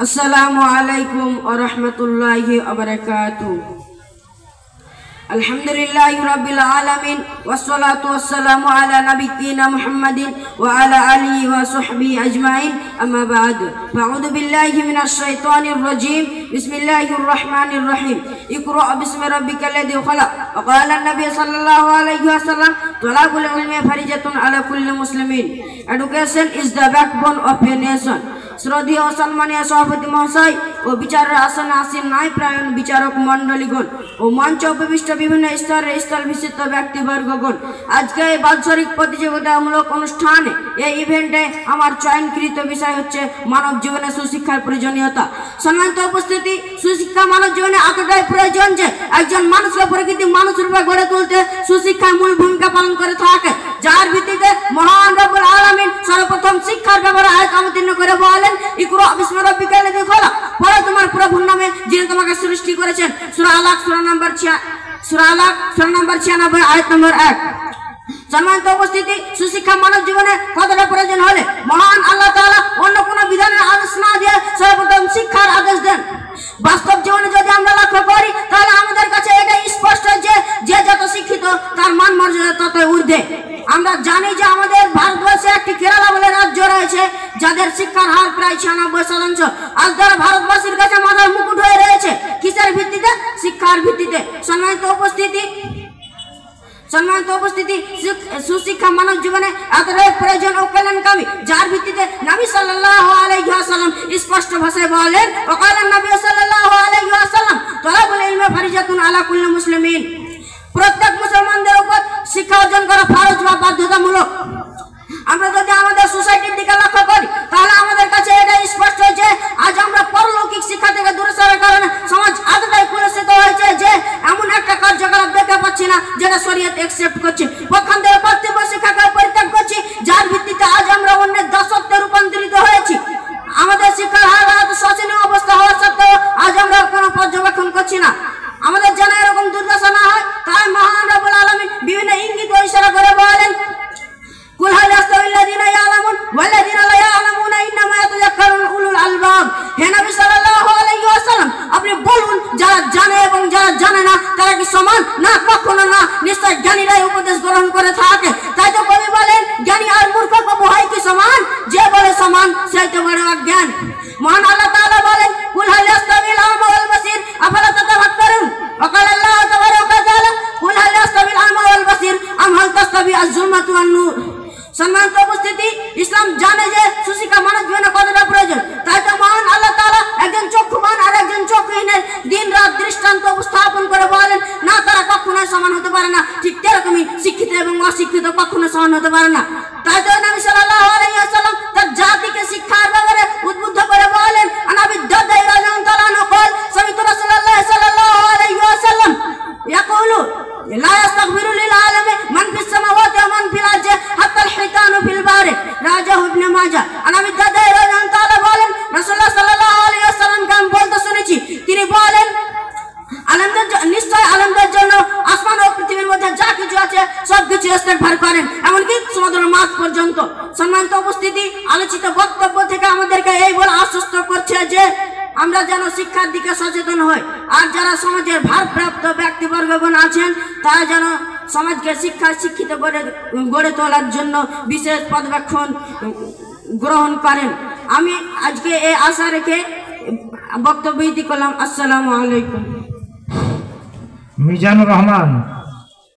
अस्सलामु अलैकुम व रहमतुल्लाहि व बरकातुहू। अल्हम्दुलिल्लाहि रब्बिल आलमीन वस्सलातु वस्सलामु अला नबिय्यिना मुहम्मदिन व अला आलिहि व सहबिहि अजमाइन। अम्मा बाद, अऊज़ु बिल्लाहि मिनश शैतानिर रजीम। बिस्मिल्लाहिर रहमानिर रहीम। इक़रा बिस्मि रब्बिकल्लज़ी खलक़। व क़ाला नबी सल्लल्लाहु अलैहि वसल्लम तलाबुल इल्मी फरीज़तुन अला कुल्लि मुस्लिमीन। Education is the backbone of a nation. শ্রদ্ধেয় সম্মানীয় সভাপতি মহাশয় ও বিচারের আসনে আসীন ন্যায় প্রায়ণ বিচারক মণ্ডলীগণ ও মঞ্চ উপবিষ্ট বিভিন্ন স্তরের স্থল বিশিষ্ট ব্যক্তিবর্গগণ, আজকে এই বাৎসরিক প্রতিযোগিতামূলক অনুষ্ঠানে এই ইভেন্টে আমার চয়নকৃত বিষয় হচ্ছে মানব জীবনে সুশিক্ষার প্রয়োজনীয়তা। সম্মানিত উপস্থিতি, সুশিক্ষা মানব জীবনে এতটাই প্রয়োজন যে একজন মানুষকে প্রকৃতি মানুষ রূপে গড়ে তুলতে সুশিক্ষার মূল ভূমিকা পালন করে থাকে, যার ভিত্তিতে মহান রব্বুল আলামিন সর্বপ্রথম শিক্ষার ব্যাপারে আয়াত অবতীর্ণ করে বলেন, ইকরা বিসমি রাব্বিকাল্লাযী খলাক। পড়ো তোমার প্রভুর নামে যিনি তোমাকে সৃষ্টি করেছেন। সূরা আলাক সূরা নম্বর 96 আয়াত নম্বর 1। সম্মানিত উপস্থিতি, সুশিক্ষা মানব জীবনে কতটা প্রয়োজন হলে মহান আল্লাহ তাআলা অন্য কোনো বিধানের আদেশ না দিয়ে সর্বপ্রথম শিক্ষার আদেশ দেন। বাস্তব জীবনে যদি আমরা লক্ষ্য করি তাহলে আমাদের কাছে এটা স্পষ্ট যে যত শিক্ষিত তার মান মর্যাদা ততই ঊর্ধ্বে। আমরা জানি যে আমাদের ভারতবর্ষে একটি কেরালা বলে রাজ্য রয়েছে যাদের শিক্ষার হার প্রায় 96%। আজ তারা ভারতবাসীর কাছে মাথার মুকুট হয়ে রয়েছে। কিসের ভিত্তিতে? শিক্ষার ভিত্তিতে। সম্মানিত উপস্থিতি, সুশিক্ষা মানব জীবনে এতটাই প্রয়োজন ও কল্যাণকামী, যার ভিত্তিতে নবী সাল্লাল্লাহু আলাইহি ওয়াসাল্লাম স্পষ্ট ভাষায় বলেন, ওয়াকালা নবী সাল্লাল্লাহু আলাইহি ওয়াসাল্লাম তলাবুল ইলমি ফরিজাতুন আলা কুল্লি মুসলিমিন। প্রত্যেক মুসলমানদের উপর শিক্ষা অর্জন করা ফরজ বা বাধ্যতামূলক। আমরা যদি আমাদের সোসাইটির দিকে লক্ষ্য করি তাহলে আমাদের কাছে এটা স্পষ্ট যে আজ আমরা পরলৌকিক শিক্ষা থেকে দূরে সরার কারণে সমাজ এতটাই কুলসিত হয়েছে যে এমন একটা কার্যকলাপ দেখতে পাচ্ছি না যেটা শরীয়ত অ্যাকসেপ্ট করছে। পক্ষান্তরে কর্তব্য শিক্ষাকে পরিত্যাগ করছি, যার ভিত্তিতে আজ আমরা অন্যের দাসত্বে রূপান্তরিত হয়েছি। আমাদের শিক্ষার হার এত শোচনীয় অবস্থা হওয়া সত্ত্বেও আজ আমরা কোনো পর্যবেক্ষণ করছি না। আমাদের যেন এরকম দুর্দশা না হয় তাই মহান রব্বুল আলামিন বিভিন্ন ইঙ্গিত ও ইশারা করে বলেন, কুল হাল ইয়াস্তাবিল্লাযীনা ইয়ালামুন ওয়াল্লাযীনা লা ইয়ালামুনা ইন্নামা ইয়াতাযাক্কারুল উলুল আলবাব। হে নবী সাল্লাল্লাহু আলাইহি ওয়াসাল্লাম, আপনি বলুন যারা জানে এবং যারা জানে না তারা কি সমান? না, কখনো না। নিশ্চয় জ্ঞানীরাই উপদেশ গ্রহণ করে থাকে। তাই তো কবি বলেন, জ্ঞানী আর মূর্খ কবু হয় কি সমান? যে বলে সমান সেই তো বড় অজ্ঞান। মহান আল্লাহ তাআলা বলেন, কুল হাল ইয়াস্তাবিল আমা ওয়াল বাসীর আফালা তাতাফাক্কারুন। ওয়াকাল আল্লাহু তাবারাকা ওয়া তাআলা, কুল হাল ইয়াস্তাবিল আমা ওয়াল বাসীর আম হাল তাস্তাবি আয-যুলমাতু ওয়ান-নূর। সম্মানিত উপস্থিতি, ইসলাম জানে যে সুশিক্ষা মানব জীবনে কতটা প্রয়োজন। তাই তো মহান আল্লাহ তাআলা একজন চক্ষুবান আর একজন চক্ষুহীনের দিন রাত দৃষ্টান্ত উপস্থাপন করে বলেন, না, তারা কখনোই সমান হতে পারে না। ঠিক তেরকমই শিক্ষিত এবং অশিক্ষিত কখনো সমান হতে পারে না। তাই তো নবী সাল্লাল্লাহু আলাইহি ওয়াসাল্লাম তার জাতিকে শিক্ষার ব্যাপারে উদ্বুদ্ধ করে বলেন, আনাবি দাদাই রাদিয়াল্লাহু তাআলা আনহু قال سمعت رسول الله صلى الله عليه وسلم يقول لا يستغفر للعالم من في السماوات ومن في الارض حتى الحيتان في البحر। রাজাহু ইবনে মাজাহ। আনাবি দাদাই রাদিয়াল্লাহু তাআলা বলেন, রাসূলুল্লাহ সাল্লাল্লাহু আলাইহি ওয়াসাল্লামকে আমি বলতে শুনেছি, তিনি বলেন, নিশ্চয় আলমদের জন্য আসমান ও পৃথিবীর মধ্যে যা কিছু আছে সবকিছু ইস্তেগফার করেন, এমনকি সমুদ্র মাছ পর্যন্ত। সম্মানিত উপস্থিতি, আলোচিত বক্তব্য থেকে আমাদেরকে এই বলে আশ্বস্ত করছে যে আমরা যেন শিক্ষার দিকে সচেতন হই, আর যারা সমাজের ভারপ্রাপ্ত ব্যক্তিবর্গগণ আছেন তারা যেন সমাজকে শিক্ষিত গড়ে তোলার জন্য বিশেষ পদক্ষেপ গ্রহণ করেন। আমি আজকে এই আশা রেখে বক্তব্য ইতি করলাম। আসসালামু আলাইকুম। মিজানুর রহমান।